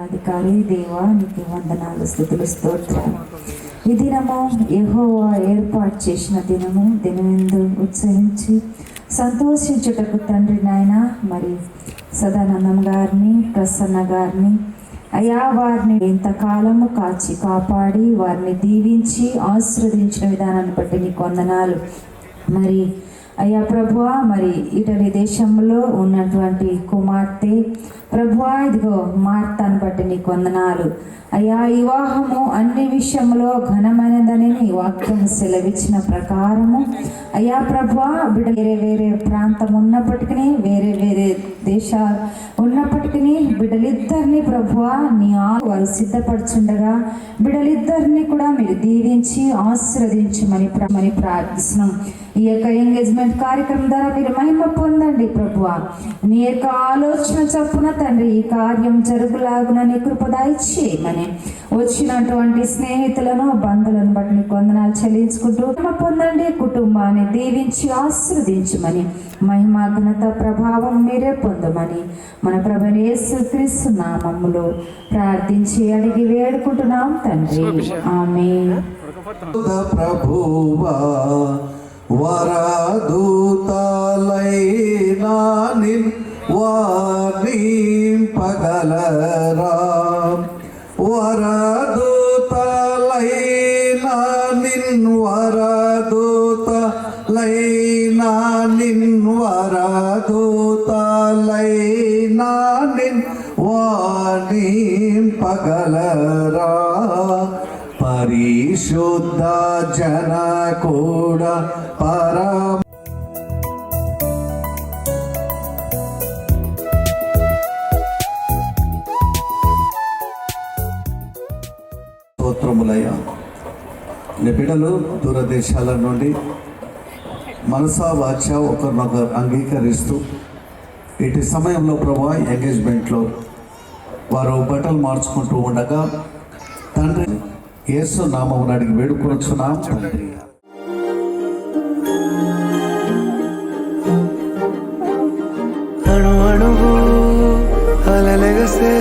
సర్వాధికారి దేవా, నీకు వందనాలు, స్తుతులు, స్తోత్రాలు. ఈ దినము యెహోవా ఏర్పాటు చేసిన దినము. దినమెందు ఉత్సహించి సంతోషించుటకు తండ్రి నాయన మరి సదానందం గారిని, ప్రసన్న గారిని అయా, వారిని ఇంతకాలము కాచి కాపాడి వారిని దీవించి ఆశీర్వదించిన విధానాన్ని బట్టి నీకు వందనాలు. మరి అయ్యా ప్రభువా, మరి ఇటలీ దేశంలో ఉన్నటువంటి కుమార్తె ప్రభువా, ఇదిగో మార్తాను బట్టి నీకు వందనాలు అయ్యా. వివాహము అన్ని విషయంలో ఘనమైనదని నీ వాక్యం సెలవిచ్చిన ప్రకారము అయ్యా ప్రభువా, బిడ్డ వేరే వేరే ప్రాంతం ఉన్నప్పటికీ, వేరే వేరే దేశాలు ఉన్నప్పటికీ బిడ్డలిద్దరిని ప్రభువా నీ వారు సిద్ధపడుచుండగా బిడ్డలిద్దరిని కూడా మీరు దీవించి ఆశీర్వదించమని ప్రార్థిస్తున్నాం. ఈ యొక్క ఎంగేజ్మెంట్ కార్యక్రమం ద్వారా మీరు మహిమ పొందండి ప్రభువా. నీ యొక్క ఆలోచన చొప్పున తండ్రి ఈ కార్యం జరుగులాగున నీ కృప దయచేయమని వచ్చినటువంటి స్నేహితులను, బంధువులను బట్టి నీకు వందనాలు చెల్లించుకుంటూ మహిమ పొందండి. కుటుంబాన్ని దీవించి ఆశీర్వదించమని, మహిమ ఘనత ప్రభావం మీరే పొందమని మన ప్రభువైన యేసుక్రీస్తు నామములో ప్రార్థించి అడిగి వేడుకుంటున్నాం తండ్రి, ఆమేన్. ప్రభువా వరదూతలైనా వారింపగలరా, వరదూతలైనా వరదూతలైనా వరదూతలైనా వారింపగలరా, పరిశుద్ధ జన కూడా స్తోత్రములయ్యా. నీ బిడ్డలు దూరదేశాల నుండి మనసా వాచ ఒకరినొకరు అంగీకరిస్తూ ఇటు సమయంలో ప్రభువా ఎంగేజ్మెంట్లో వారు బట్టలు మార్చుకుంటూ ఉండగా తండ్రి యేసు నామమున అడిగి వేడుకొనుచున్నాం తండ్రి. అణు అణువు అలలెగసే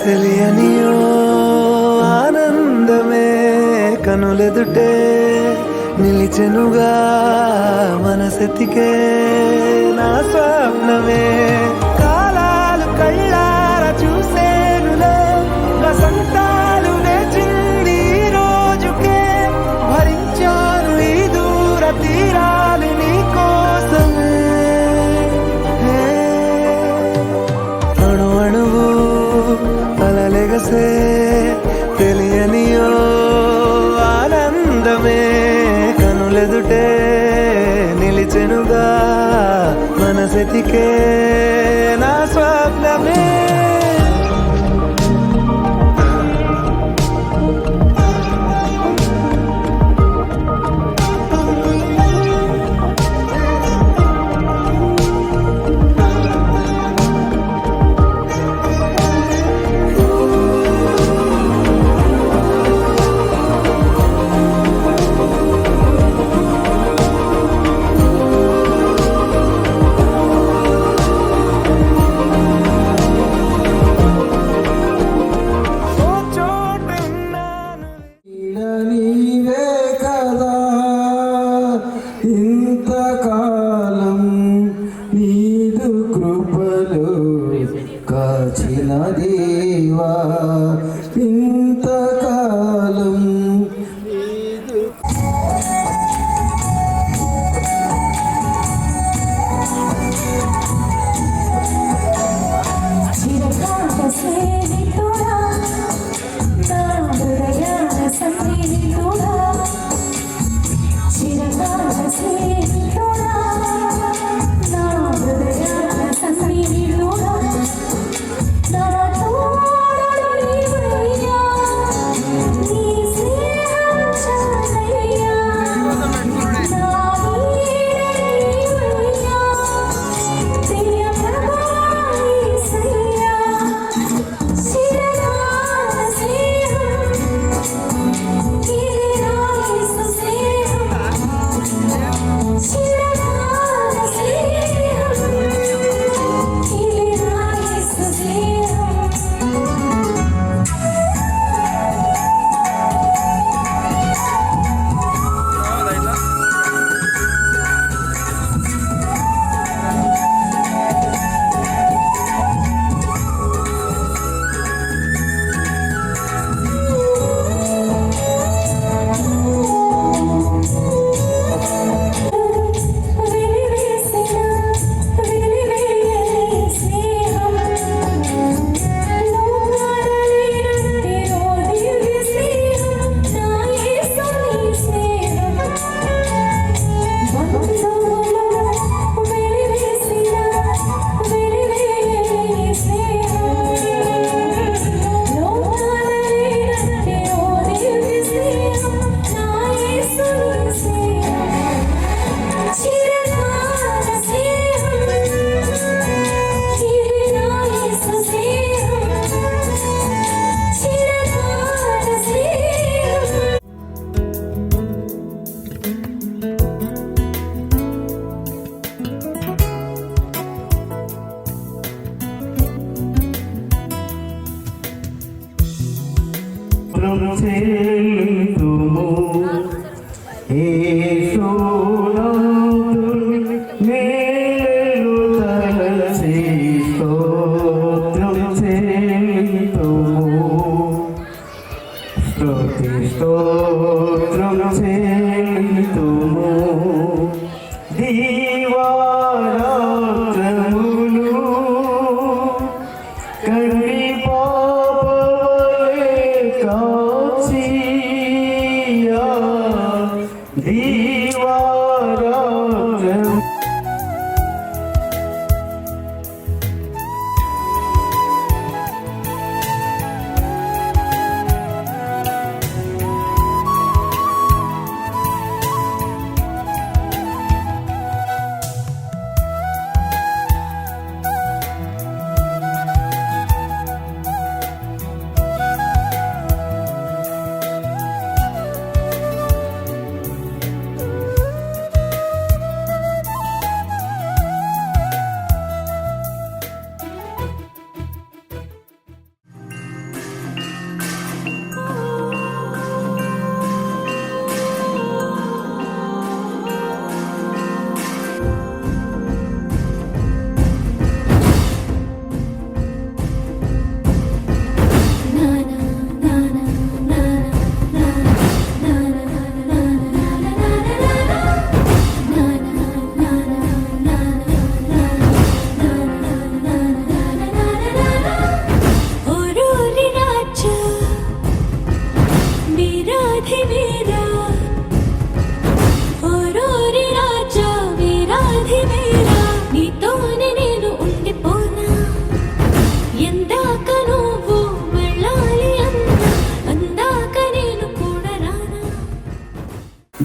తెలియనియో ఆనందమే కనులెదుటే నిలిచెనుగా మనసెతికే నా స్వప్నమే, కాలాలు కళ్ళార చూసేనులే వసంతాలు వేచింది రోజుకే, భరించాను ఈ దూర తీరాలు నీ కోసమే. అణు అణువు అలలెగసే తెలియనియో ఆనందమే కనులెదుటే నిలిచెనుగా మనసెతికే నా స్వప్నమే. ఇంతకాలం నీదు కృపలు కాచిన దేవా, ఇంతకాలం See స్తోత్రం చెల్లింతుము యేసునాథుని మేలు తలచి స్తోత్రం చెల్లింతుము స్తోత్రం చెల్లింతుము దీవారాత్రములు కన్ని పాపవలె కాచియా దీవారాత్రము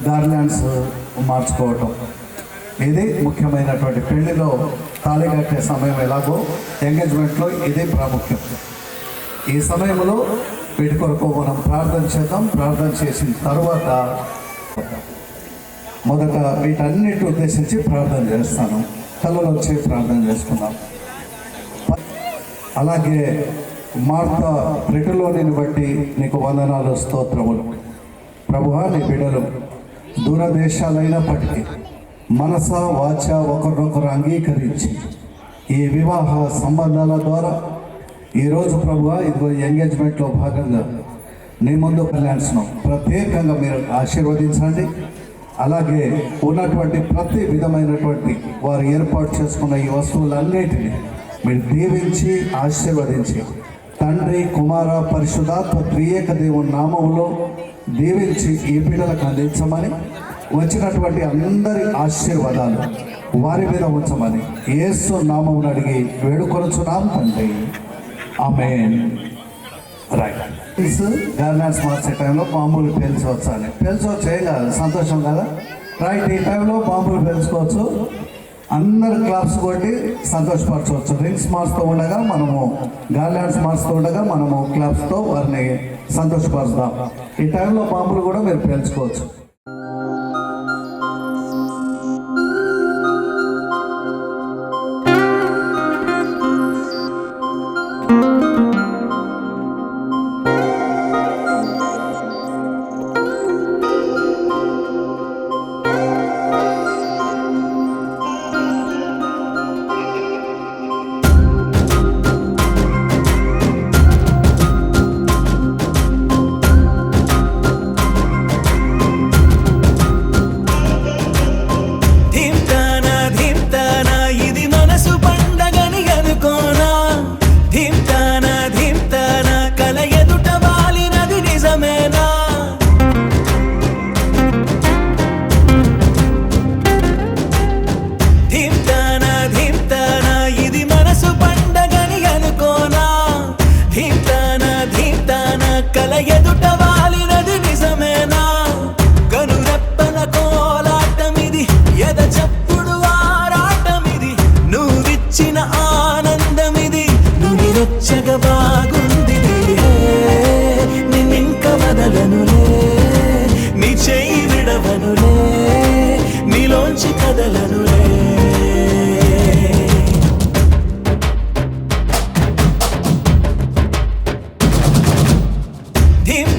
గార్లాండ్స్ మార్చుకోవటం ఇది ముఖ్యమైనటువంటి పెళ్లిలో తాళి కట్టే సమయం ఎలాగో ఎంగేజ్మెంట్లో ఇది ప్రాముఖ్యం. ఈ సమయంలో వీటి కొరకు మనం ప్రార్థన చేద్దాం. ప్రార్థన చేసిన తర్వాత మొదట వీటన్నిటి ఉద్దేశించి ప్రార్థన చేస్తాను. కళ్ళలో వచ్చి ప్రార్థన చేసుకుందాం. అలాగే మార్త ప్రెటులోనిని బట్టి నీకు వందనాలు, స్తోత్రములు. ప్రభువా, నీ బిడ్డలు దూరదేశాలైనప్పటికీ మనస వాచ ఒకరినొకరు అంగీకరించి ఈ వివాహ సంబంధాల ద్వారా ఈరోజు ప్రభువా ఇదిగో ఎంగేజ్మెంట్లో భాగంగా నీ ముందు కళ్యాణ్స్ను ప్రత్యేకంగా మీరు ఆశీర్వదించండి. అలాగే ఉన్నటువంటి ప్రతి విధమైనటువంటి వారు ఏర్పాటు చేసుకున్న ఈ వస్తువులన్నిటినీ మీరు దీవించి ఆశీర్వదించి తండ్రి, కుమార, పరిశుద్ధాత్మ త్రియేక దేవుని నామములో దీవించి ఈ బిడ్డలకు అందించమని, వచ్చినటువంటి అందరి ఆశీర్వాదాలు వారి మీద ఉంచమని యేసు నామమును అడిగి వేడుకొనుచున్నాం తండ్రి, ఆమేన్. రైట్. గార్లాండ్స్ మార్చే టైంలో బాంబులు పేల్చవచ్చు అని పేల్చవచ్చు, ఏం కాదు, సంతోషం కదా. రైట్. ఈ టైంలో బాంబులు పేల్చుకోవచ్చు, అందరు క్లాప్స్ కొట్టి సంతోషపరచవచ్చు. రింగ్స్ మార్చుతూ ఉండగా మనము గార్లాండ్స్ మార్చుతూ ఉండగా మనము క్లాప్స్తో వారిని సంతోషపరుస్తాం. ఈ టైంలో బాంబులు కూడా మీరు పేల్చుకోవచ్చు. ధీమ్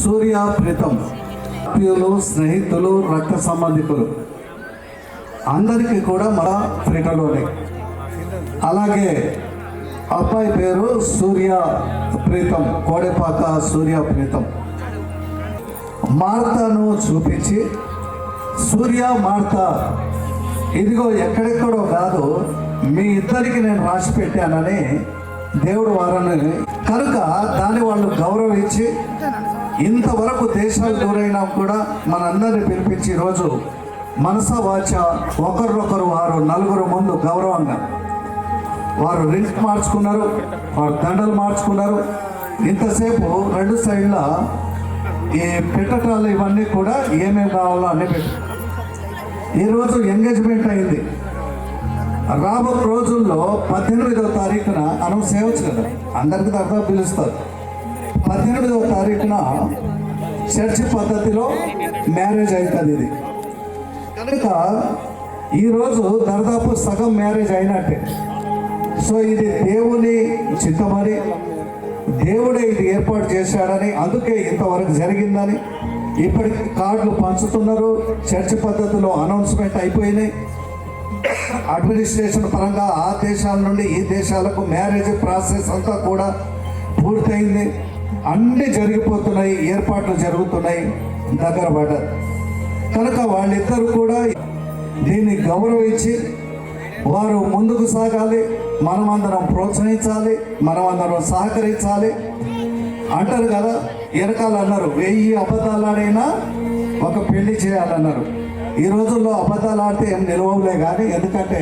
సూర్య ప్రీతం, ఆత్మీయులు, స్నేహితులు, రక్త సంబంధికులు అందరికీ కూడా మన ప్రీతంలోనే. అలాగే అబ్బాయి పేరు సూర్య ప్రీతం, కోడెపాక సూర్య ప్రీతం. మార్తను చూపించి, సూర్య మార్త ఇదిగో ఎక్కడెక్కడో కాదు, మీ ఇద్దరికి నేను రాసి పెట్టానని దేవుడు వారని కనుక దాన్ని వాళ్ళు గౌరవించి ఇంతవరకు దేశాలు దూరైనా కూడా మనందరినీ పిలిపించి ఈరోజు మనస వాచ ఒకరినొకరు వారు నలుగురు ముందు గౌరవంగా వారు రింగ్ మార్చుకున్నారు, వారు దండలు మార్చుకున్నారు. ఇంతసేపు రెండు సైడ్ల ఈ పెట్టటాలు ఇవన్నీ కూడా ఏమేమి కావాలో అన్నీ పెట్టు. ఈరోజు ఎంగేజ్మెంట్ అయింది. రాబో రోజుల్లో 18వ తారీఖున అనౌన్స్ చేయవచ్చు కదా, అందరికి తర్వాత పిలుస్తారు. 18వ తారీఖున చర్చ్ పద్ధతిలో మ్యారేజ్ అవుతుంది. ఇది కనుక ఈరోజు దాదాపు సగం మ్యారేజ్ అయినట్టే. సో ఇది దేవుని చిత్తమని, దేవుడే ఇది ఏర్పాటు చేశాడని, అందుకే ఇంతవరకు జరిగిందని. ఇప్పటికి కార్డులు పంచుతున్నారు, చర్చ్ పద్ధతిలో అనౌన్స్మెంట్ అయిపోయినాయి. అడ్మినిస్ట్రేషన్ పరంగా ఆ దేశాల నుండి ఈ దేశాలకు మ్యారేజ్ ప్రాసెస్ అంతా కూడా పూర్తయింది. అన్నీ జరిగిపోతున్నాయి, ఏర్పాట్లు జరుగుతున్నాయి, దగ్గర పడ్డారు. కనుక వాళ్ళిద్దరూ కూడా దీన్ని గౌరవించి వారు ముందుకు సాగాలి, మనమందరం ప్రోత్సహించాలి, మనమందరం సహకరించాలి. అంటారు కదా, వెనకాల అన్నారు 1000 అబద్ధాలాడైనా ఒక పెళ్లి చేయాలన్నారు. ఈ రోజుల్లో అబద్ధాలు ఆడితే ఏం నిలవలే కానీ, ఎందుకంటే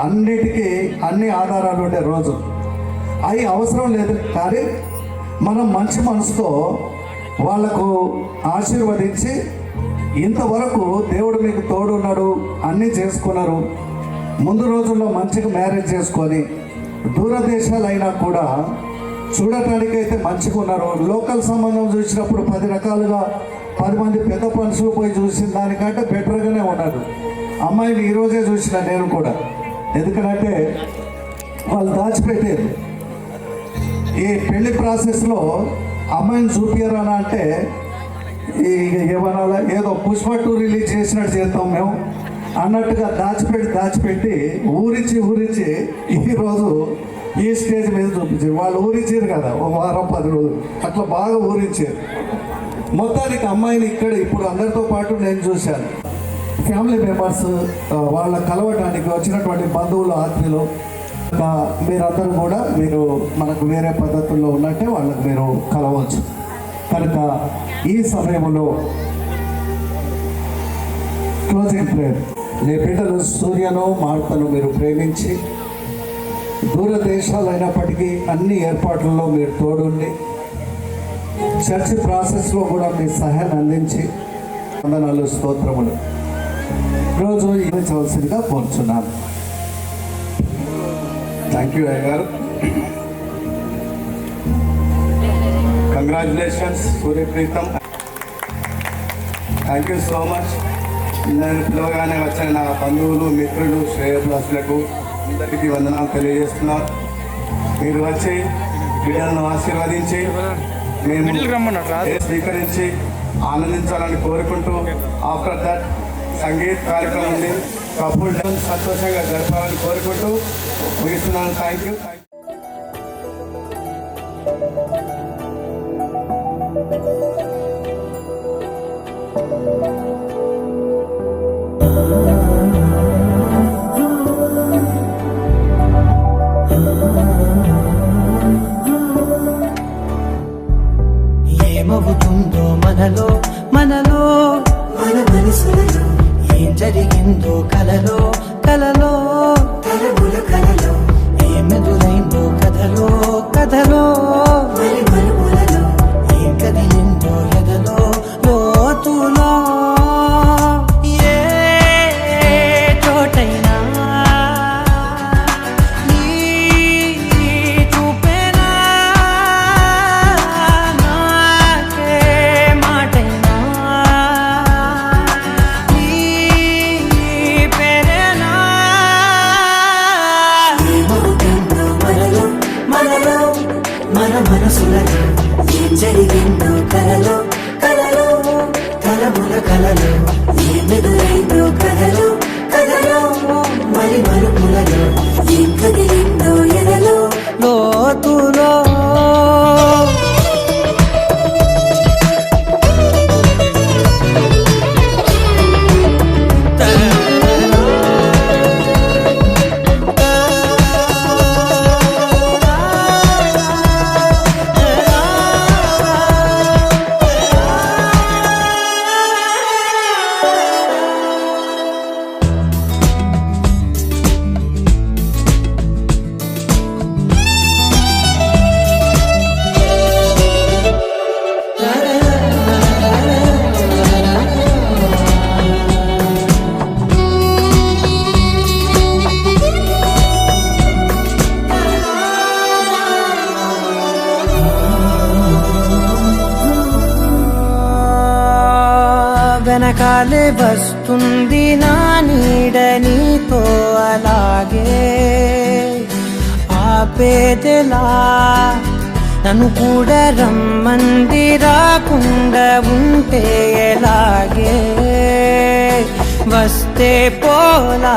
అన్నిటికీ అన్ని ఆధారాలు ఉండే రోజు అవి అవసరం లేదు. కానీ మనం మంచి మనసుతో వాళ్లకు ఆశీర్వదించి, ఇంతవరకు దేవుడు మీకు తోడున్నాడు, అన్నీ చేసుకున్నారు, ముందు రోజుల్లో మంచిగా మ్యారేజ్ చేసుకొని దూరదేశాలు అయినా కూడా చూడటానికైతే మంచిగా ఉన్నారు. లోకల్ సంబంధం చూసినప్పుడు 10 రకాలుగా 10 మంది పెద్ద మనుషులు పోయి చూసిన దానికంటే బెటర్గానే ఉన్నారు. అమ్మాయిని ఈరోజే చూసిన నేను కూడా, ఎందుకంటే వాళ్ళు దాచిపెట్టారు. ఈ పెళ్లి ప్రాసెస్లో అమ్మాయిని చూపించారని అంటే ఏమన్నా ఏదో పుష్ప 2 రిలీజ్ చేసినట్టు చేస్తాం మేము అన్నట్టుగా దాచిపెట్టి ఊరించి ఈరోజు ఈ స్టేజ్ మీద చూపించారు. వాళ్ళు ఊరించారు కదా, ఒక వారం 10 రోజులు అట్లా బాగా ఊరించారు. మొత్తానికి అమ్మాయిని ఇక్కడ ఇప్పుడు అందరితో పాటు నేను చూశాను. ఫ్యామిలీ మెంబర్స్ వాళ్ళ కలవడానికి వచ్చినటువంటి బంధువులు, ఆత్మీయులు, మీరందరూ కూడా మీరు మనకు వేరే పద్ధతుల్లో ఉన్నట్టే వాళ్ళకు మీరు కలవచ్చు. కనుక ఈ సమయంలో క్లోజింగ్ ప్రేయర్. నీ బిడ్డలు సూర్యను మార్తను మీరు ప్రేమించి, దూరదేశాలు అయినప్పటికీ అన్ని ఏర్పాట్లలో మీరు తోడుండి, చర్చ్ ప్రాసెస్లో కూడా మీ సహాయాన్ని అందించి వందనాలు, స్తోత్రములు రోజు ఇవ్వవలసిందిగా కోరుచున్నాను. థ్యాంక్ యూ అయ్య గారు. Congratulations Suryapreetham. Thank you so much. నేను పిలవగానే వచ్చిన నా బంధువులు, మిత్రులు, శ్రేయోభిలాషులకు అందరికీ వందనాలు తెలియజేస్తున్నారు. మీరు వచ్చి బిడ్డలను ఆశీర్వదించి మేము స్వీకరించి ఆనందించాలని కోరుకుంటూ, ఆఫ్టర్ దట్ సంగీత్ కార్యక్రమం ఉంది, కపుల్ డాన్స్ సంతోషంగా జరపాలని కోరుకుంటూ ముగిస్తున్నాను. Thank you. ఏమవుతుందో మనలో మన మనసులలో, ఏం జరిగిందో కలలో తలముల కలలో, ఏమెదురైందో కథలో మలుపులలో, ఏం కదిలిందో ఎదలో లోతులో. ఏ చోటైనా నీ చూపేనా, నాకే మాటైనా నీ పేరేనా. ఏమవుతుందో మనలో మన మనసు వెనకాలే వస్తుంది నా నీడ నీతో అలాగే ఆపేదెలా నన్ను కూడా రమ్మంది రాకుండా ఉంటే ఎలాగే వస్తే పోలా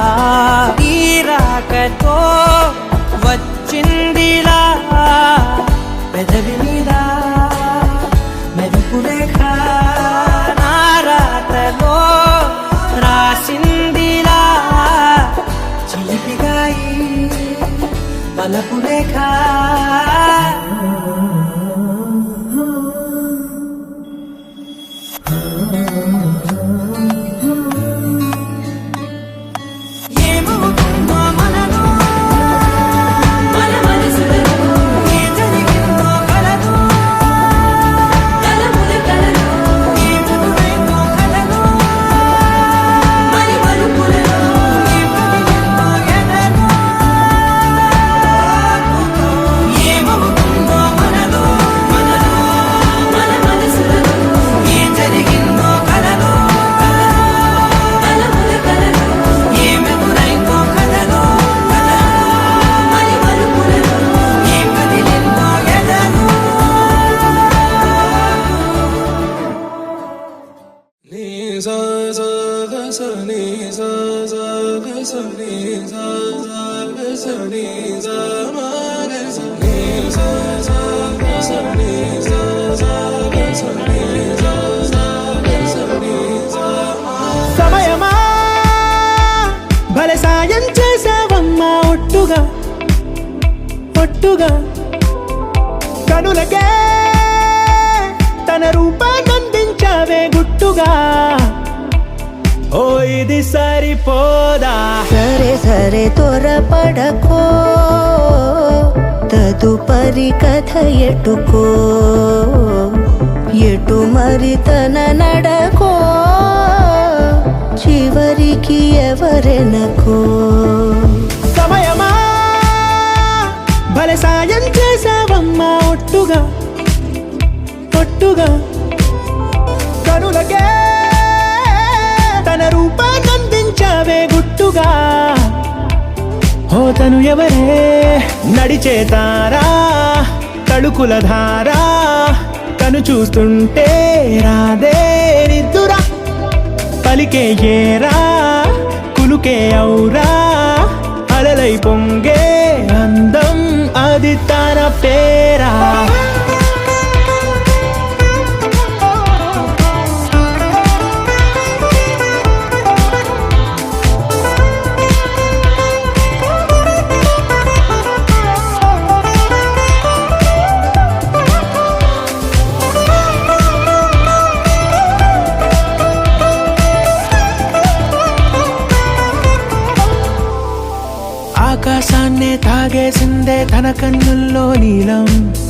తీరాకతో వచ్చిందిలా పెదవి మీద మెరుపు రేఖ నా రాతలో రాసిందిలా చిలిపిగాయి వలపు రేఖ సమయమా భలే సాయం చేసావమ్మా ఒట్టుగా ఒట్టుగా కనులకే తన రూపాన్నందించావే గుట్టుగా ఓ ఇది సరిపోదా సరే సరే త్వరపడకో తదుపరి కథ ఎటుకో ఎటు మరి తన నడకో చివరికి ఎవరెనకో సమయమా భలే సాయం చేసావమ్మా ఒట్టుగా ఒట్టుగా కనులకే తన రూపాన్నందించావే గుట్టుగా ఓ తను ఎవరే నడిచే తారా తళుకుల ధారా తను చూస్తుంటే రాదే నిద్దురా పలికే ఏరా కులుకే ఔరా అలలై పొంగే అందం అది తన పేరా ఆకాశాన్నే తాగేసిందే తన కన్నుల్లో నీలం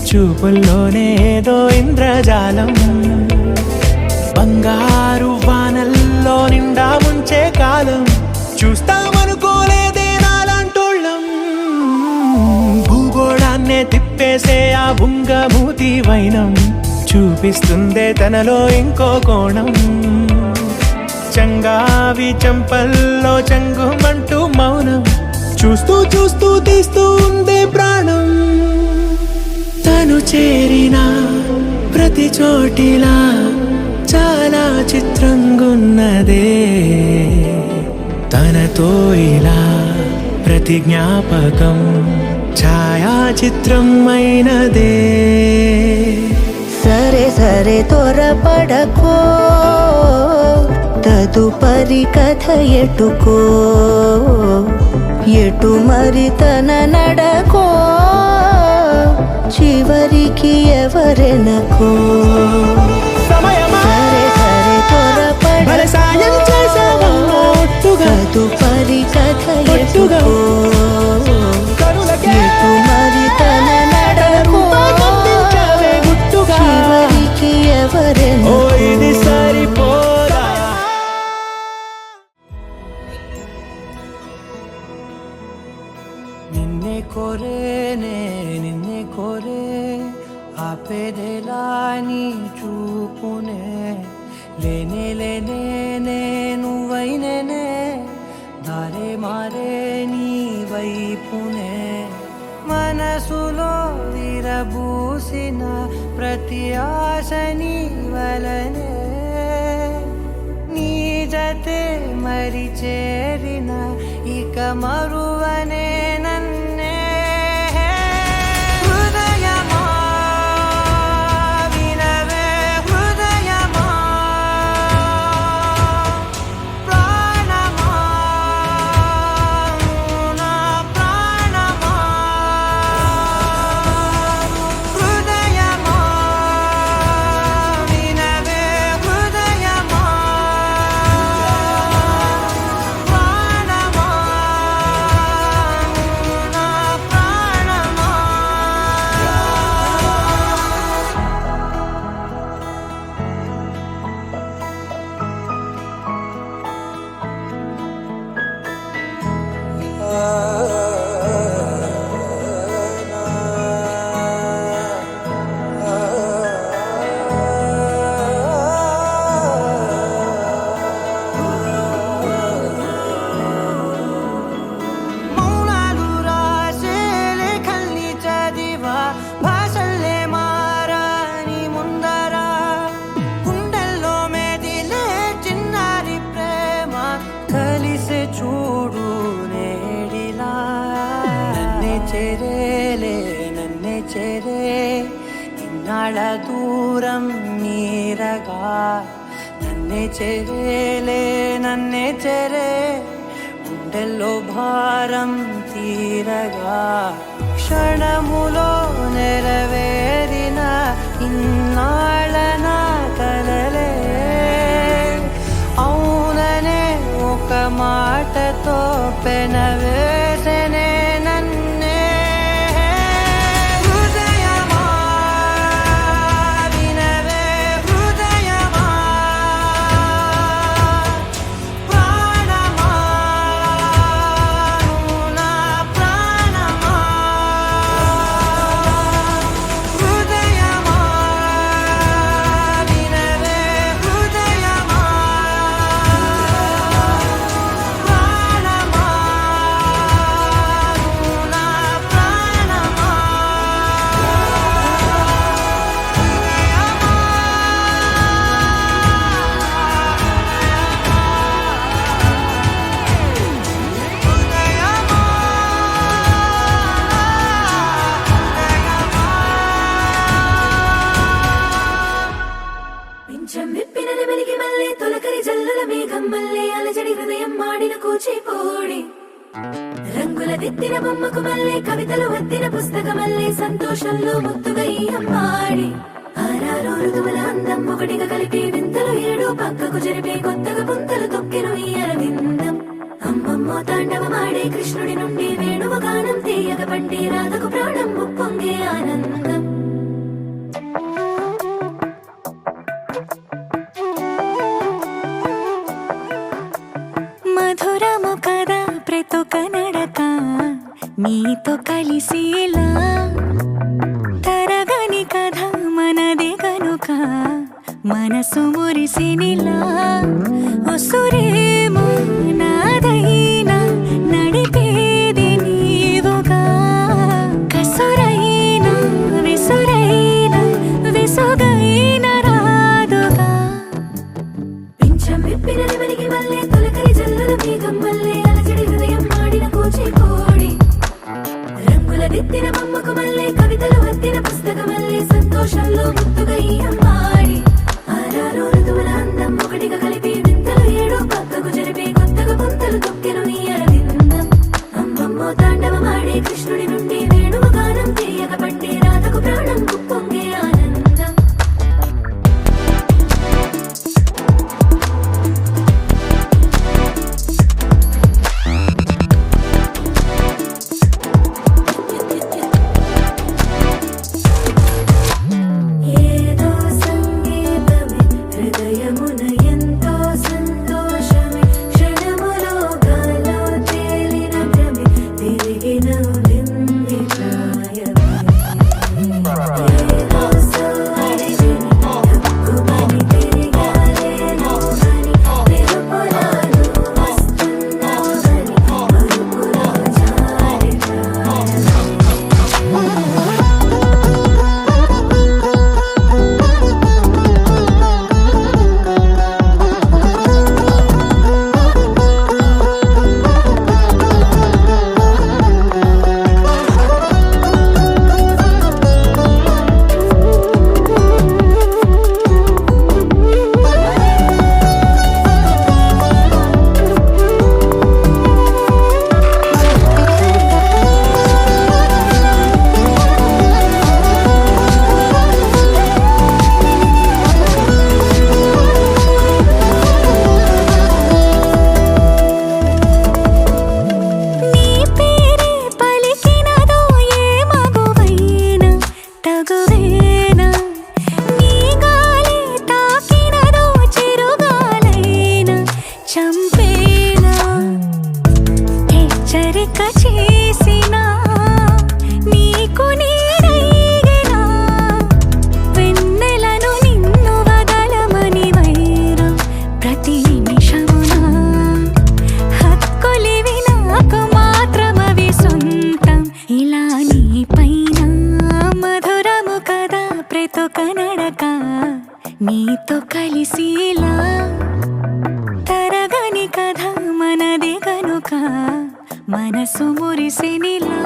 చూపుల్లోనే ఏదో ఇంద్రజాలం బంగారు వానల్లో నిండా ముంచే కాలం చూస్తామనుకోలేదే నాలాంటోళ్ళం భూగోళాన్నే తిప్పేసే ఆ బుంగమూతి వైనం చూపిస్తుందే తనలో ఇంకో కోణం చంగావి చంపల్లో చంగుమంటూ మౌనం చూస్తూ చూస్తూ తీస్తూ ఉందే ప్రాణం తను చేరిన ప్రతి చోటిలా చాలా చిత్రంగున్నదే తనతో ఇలా ప్రతి జ్ఞాపకం ఛాయాచిత్రం అయినదే సరే సరే త్వరపడకో తదుపరి కథ ఎటుకో ఎటు మరి తన నడకో చివరికి ఎవరెనకో సమయమా సరే సరే భలే సాయం చేసావమ్మా ఒట్టుగా తదుపరి కథ ఒట్టుగా ఎటుకో కనులకే ఎటు మరి తన నడకో రూపాన్నందించావే గుట్టుగా చివరికి ఓ ఎవరెనకో ఇది సరిపోదా నిన్నే కోరేనే నిన్నే కోరే ఆపేదేలా నీ చూపునే లేనే లేనే నువ్వైనేనే దారే మారే నీ వైపునే మనసులో విరబూసిన ప్రతి ఆశ నీ వలనే నీ జతే మరి చేరిన ఇక మరువనే నన్నే హృదయమా వినవే హృదయమా ప్రాణమా నా ప్రాణమా హృదయమా వినవే హృదయమా ప్రాణమా నా ప్రాణమా మౌనాలు రాసే లేఖల్ని చదివా భాషల్లే మారాని ముందరా గుండెల్లో మెదిలే చిన్నారి ప్రేమ కలిసే చూడు నేడిలా నన్నే చేరే ఇన్నాళ్ళ దూరం నీరగా నన్నే చేరే గుండెల్లో భారం తీరగా క్షణములో నెరవేరిన ఇన్నాళ్ళ నా కలలే అవుననే ఒక మాటతో పెనవేసనే నన్నే హృదయమా వినవే హృదయమా ప్రాణమా నా ప్రాణమా హృదయమా వినవే హృదయమా ప్రాణమా నా ప్రాణమా పింఛం విప్పిన నెమలికి మళ్ళీ తొలకరి జల్లుల మేఘం మళ్ళీ అలజడి హృదయం మాడిన కూచిపోడి రంగుల దిద్దిన బొమ్మకు మళ్ళీ కవితలు వద్దిన పుస్తకం మళ్ళీ సంతోషంలో ముద్దుగా ఈ అమ్మాడి ఆరారు ఋతువుల అందం ఒకటిగా కలిపి వింతలు ఏడు పక్కకు జరిపి కొత్తగా పుంతలు తొక్కెను ఈ అరవిందం అమ్మమ్మో తాండవమాడే కృష్ణుడి నుండి వేణువ గానం తీయక పండి రాధకు ప్రాణం ఉప్పొంగే ఆనందం మధురము కదా ప్రతి ఒక్క నడక నీతో కలిసేలా తరగని కథ మనదే కనుక మనసు మురిసినిలా ఒసురేమో నాదైనా నడిపేది నీవుగా కసురైనా విసురైనా విసుగైన రాదుగా పింఛం విప్పిన నెమలికి మళ్ళీ తొలకరి జల్లుల మేఘం మళ్ళీ అలజడి హృదయం మాడిన కూచిపోడి రంగుల దిద్దిన బొమ్మకు మళ్ళీ కవితలు వద్దిన పుస్తకం మళ్ళీ సంతోషంలో ముద్దుగా ఈ అమ్మాడి ఆరారు ఋతువుల అందం ఒకటిగా కలిపి వింతలు ఏడు పక్కకు జరిపి కొత్తగా పుంతలు తొక్కెను ఈ అరవిందం అమ్మమ్మో తాండవమాడే కృష్ణుడి నుండి వేణువ గానం తీయక పండి రాధకు ప్రాణం ఉప్పొంగే ఆనందం ఏదో సంగీతమే హృదయమున ఎంతో సంతోషమే క్షణములో గాలో తేలిన భ్రమే తిరిగి నవ్వింది ప్రాయమే ఏదో సోయని హక్కుమని తిరిగాలే నీతో కలిసిలా తరగని కథ మనది కనుక మనసు మురిసినిలా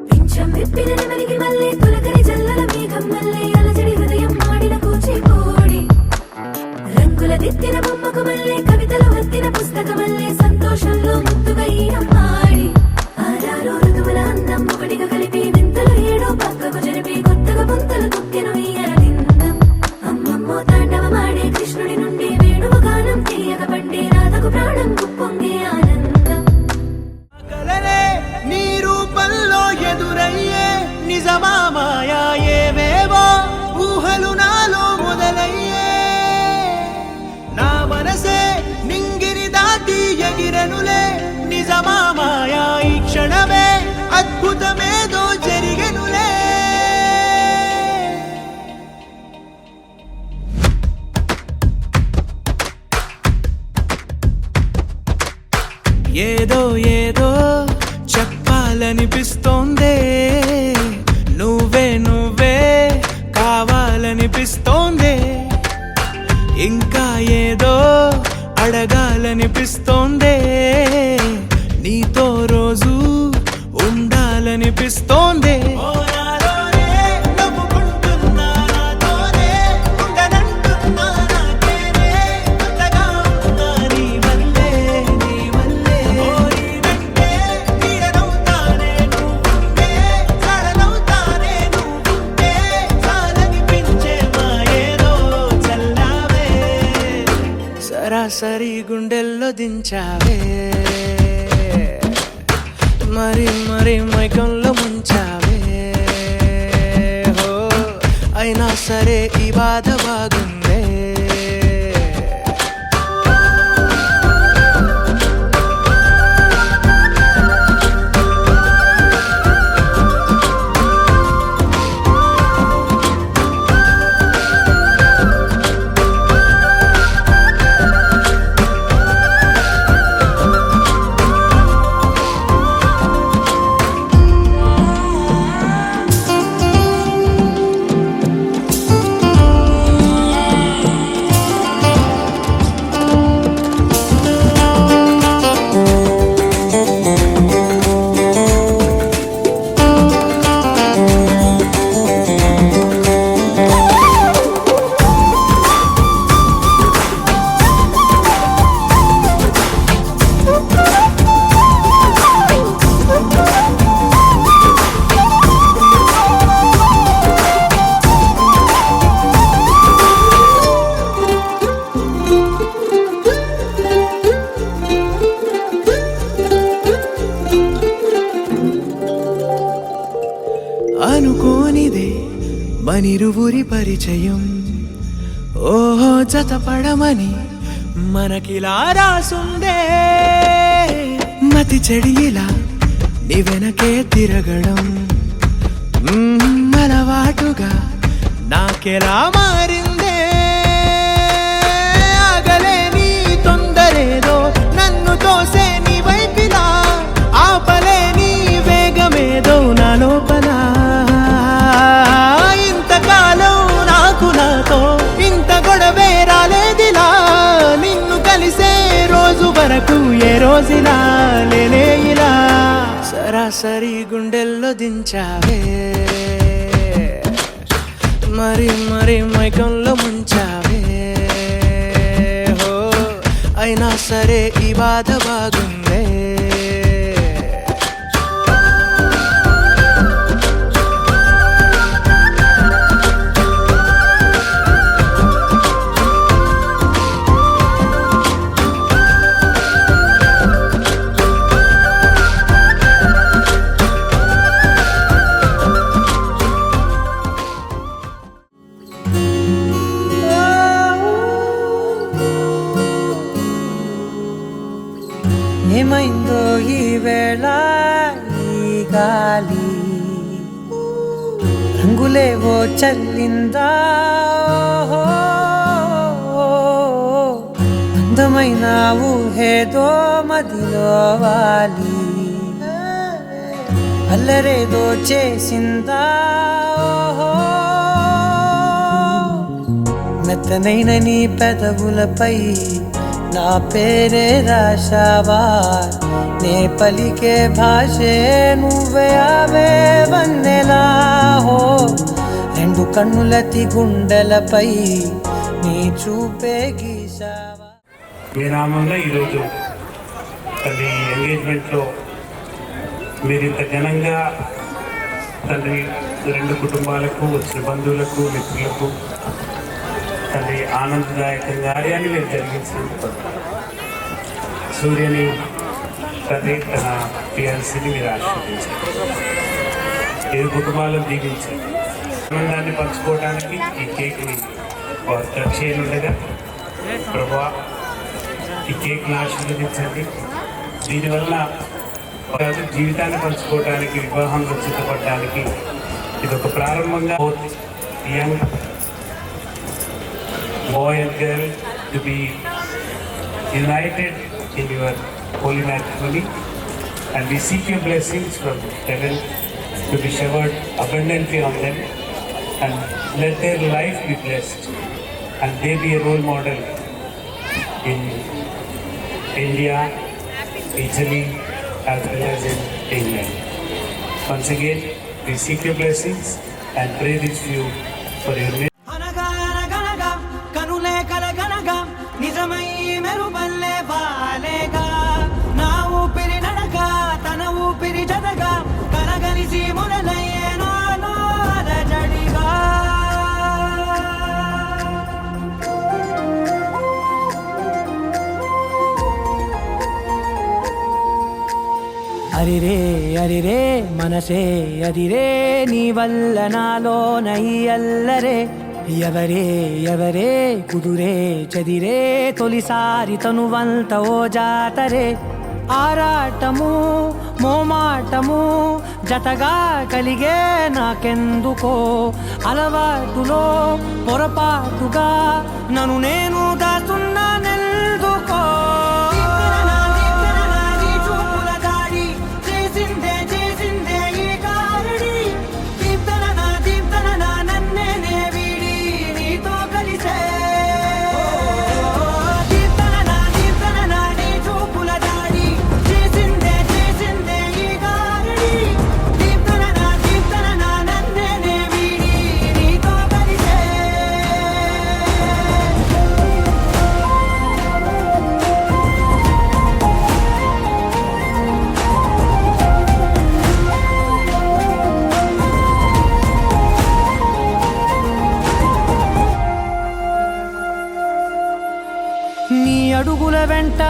పింఛం విప్పిన నెమలికి మళ్ళీ తొలకరి జల్లుల మేఘం మళ్ళీ అలజడి హృదయం మాడిన కూచిపూడి రంగుల దిద్దిన బొమ్మకు మళ్ళీ కవితలు వత్తిన పుస్తకమల్లే సంతోషంలో ముద్దుగా ఈ అమ్మాడి ఆరారు ఋతువుల అందం ఒకటిగా కలిపి వింతలు ఏడో పక్కకు జరిపి కొత్తగా పుంతలు తొక్కెను ఈ అరవిందం అమ్మమ్మో తాండవమాడే కృష్ణుడి నుండి వేణువు గానం తీయక పండే రాధకు ప్రాణం పొంగే ఆనందం కలలే నీ రూపంలో ఎదురయ్యే నిజమా మాయా ఏవేవో ఊహలు నాలో మొదలయ్యే నా మనసే నింగిని దాటి ఎగిరెనులే నిజమా మాయా ఈ క్షణమే అద్భుతమేదో జరిగెనులే ఏదో ఏదో చెప్పాలనిపిస్తోందే నువ్వే నువ్వే కావాలనిపిస్తోందే ఇంకా ఏదో అడగాలనిపిస్తోందే నీతో రోజు ఉండాలనిపిస్తోందే సరాసరి గుండెల్లో దించావే మరి మరి మైకంలో ముంచావే హో అయినా సరే ఈ బాధ బాగుందే అనుకోనిదే మనిరువురి పరిచయం ఓహో జతపడమని మనకిలా రాసుందే మతి చెడిలా నీ వెనకే తిరగడం అలవాటుగా నాకెలా మారిందే ఆగలేని తొందరేదో నన్ను తోసే నీ వైపిలా ఆపలేని వేగమేదో నా లోపల ఇంతకాలం నాకు నాతో ఇంత గొడవే రాలేదిలా నిన్ను కలిసే రోజు వరకు ఏ రోజులా లేలే ఇలా సరాసరి గుండెల్లో దించావే మరి మరి మైకంలో ముంచావే హో అయినా సరే ఈ బాధ బాగుందే ఏమైందో ఈ వేళ ఈ గాలి రంగులేవో చల్లిందా అందమైన ఊహేదో మదిలో వాలి అల్లరేదో చేసిందా మెత్తనైన నీ పెదవులపై నా పేరే రాశావా, నే పలికే భాషే నువ్వే ఆవే వన్నెలా హో, రెండు కన్నులతి గుండెలపై నీ చూపే గీశావా. మీ నామంలో ఈరోజు తల్లి ఎంగేజ్మెంట్లో మీరు ఇంత ఘనంగా తల్లి రెండు కుటుంబాలకు వచ్చిన బంధువులకు మిత్రులకు తల్లి ఆనందదాయకంగా కార్యాన్ని మీరు జరిగించినందుకు సూర్యని తల్లి తన ఫియాన్సీని మీరు ఆశీర్వదించారు, ఇరు కుటుంబాలను దీవించారు. ఆనందాన్ని పంచుకోవడానికి ఈ కేక్ని వారు కట్ చేయనుండగా ప్రభా ఈ కేక్ని ఆశీర్వదించండి. దీనివల్ల జీవితాన్ని పంచుకోవడానికి వివాహంలో సిద్ధపడడానికి ఇది ఒక ప్రారంభంగా young boy and girl to be united in your holy matrimony, and we seek your blessings from heaven to be showered abundantly on them, and let their life be blessed and they be a role model in India, Italy, as well as in England. Once again, we seek your blessings and pray this to you for your name. అనగా అనగనగా కనులే కలగనగా నిజమై మెరుపల్లే వాలేగా, నా ఊపిరి నడగా తన ఊపిరి జతగా కలగలిసి మొదలయ్యేనో అలజడిగా. అరిరే అరిరే మనసే అదిరే నీ వల్ల నాలో నై అల్లరే, ఎవరే ఎవరే కుదురే చదిరే తొలిసారి తనువంత ఓ జాతరే, ఆరాటము మోమాటము జతగా కలిగే నాకెందుకో, అలవాటులో పొరపాటుగా నన్ను నేను దాచున్నానెందుకో. నీ అడుగుల వెంట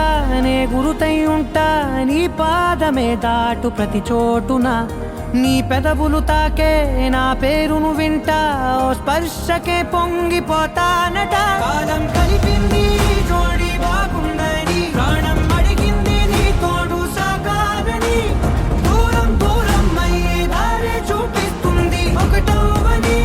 నే గురుతై ఉంటా, నీ పాదమే దాటు ప్రతి చోటున, నీ పెదవులు తాకే నా పేరును వింటా, ఓ స్పర్శకే పొంగిపోతానట. కాలం కలిపింది జోడి బాగుందని, ప్రాణం అడిగింది నీ తోడు సాగాలని, దూరం దూరం అయ్యే దారి చూపిస్తుంది ఒకటవని.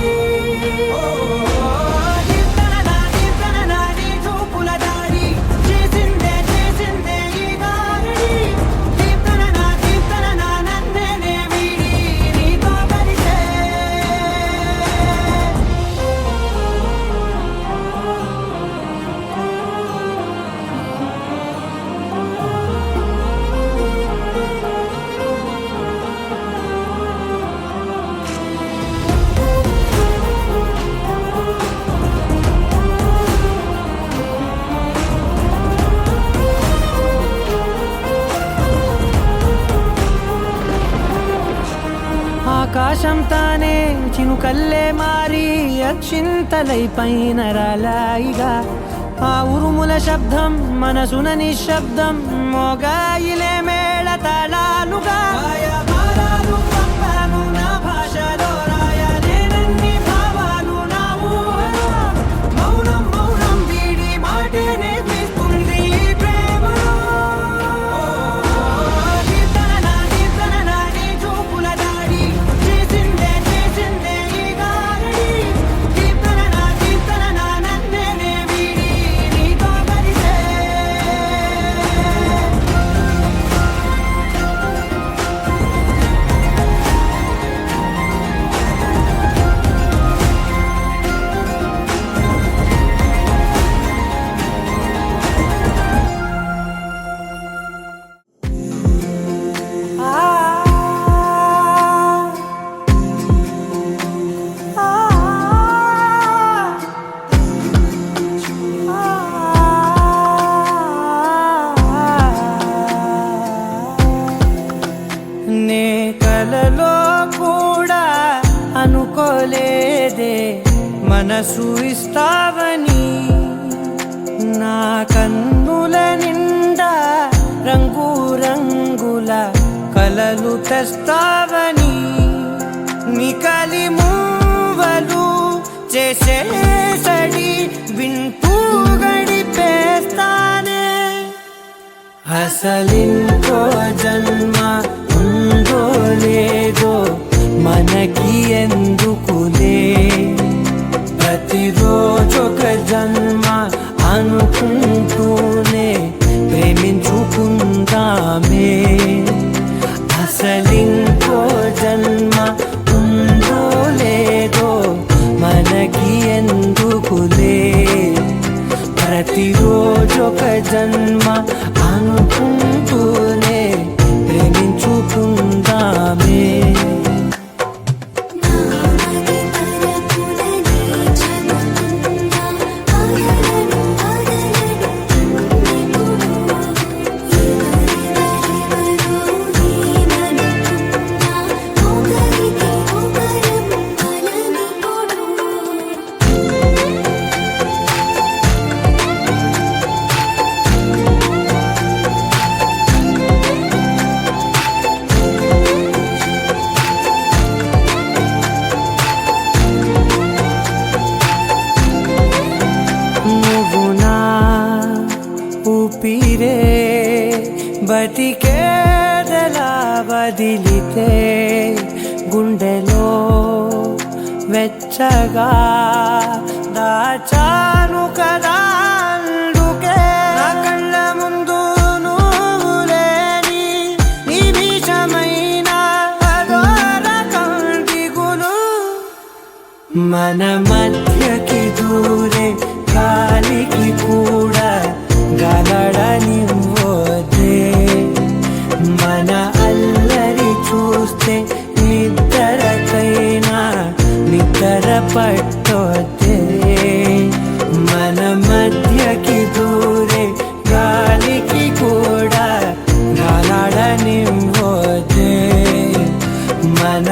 ఆకాశం తానే చినుకల్లే మారి అక్షింతలై పైన రాలాయిగా, ఆ ఉరుముల శబ్దం మనసున నిశ్శబ్దం మోగాయిలే మేళ తాళాలుగా. నా భాషలో రాయలేనన్ని భావాలు నా ఊహలో, మౌనం మౌనం వీడి మాటే నేర్పిస్తుంది ప్రేమలో. మనసు ఇస్తావని నా కన్నుల నిండా రంగు రంగుల కలలు తెస్తావని నికలి మూవలు చేసేసడి వింటూ గడిపేస్తానే అసలింకో జన్మ ఉందో లేదో మనకి ఎందుకులే ప్రతిరోజొక జన్మ అనుకుంటూనే ప్రేమించుకుందామే అసలింకో జన్మ ఉందో లేదో మనకి ఎందుకులే ప్రతిరోజొక జన్మ అనుకుంటూనే ప్రేమించుకుందామే ఊపిరే బతికేదలా వదిలితే గుండెలో వెచ్చగా దాచాను కదా అందుకే నా కళ్ళ ముందు నువ్వు లేని నిమిషమైన అదోర కంటిగులు మన మధ్యకి దూరే గాలికి కూడా గలడనివ్వదే మన అల్లరి చూస్తే నిద్రకైనా నిద్ర పట్టొద్దే మన మధ్యకి దూరే గాలికి కూడా గలడనివ్వదే మన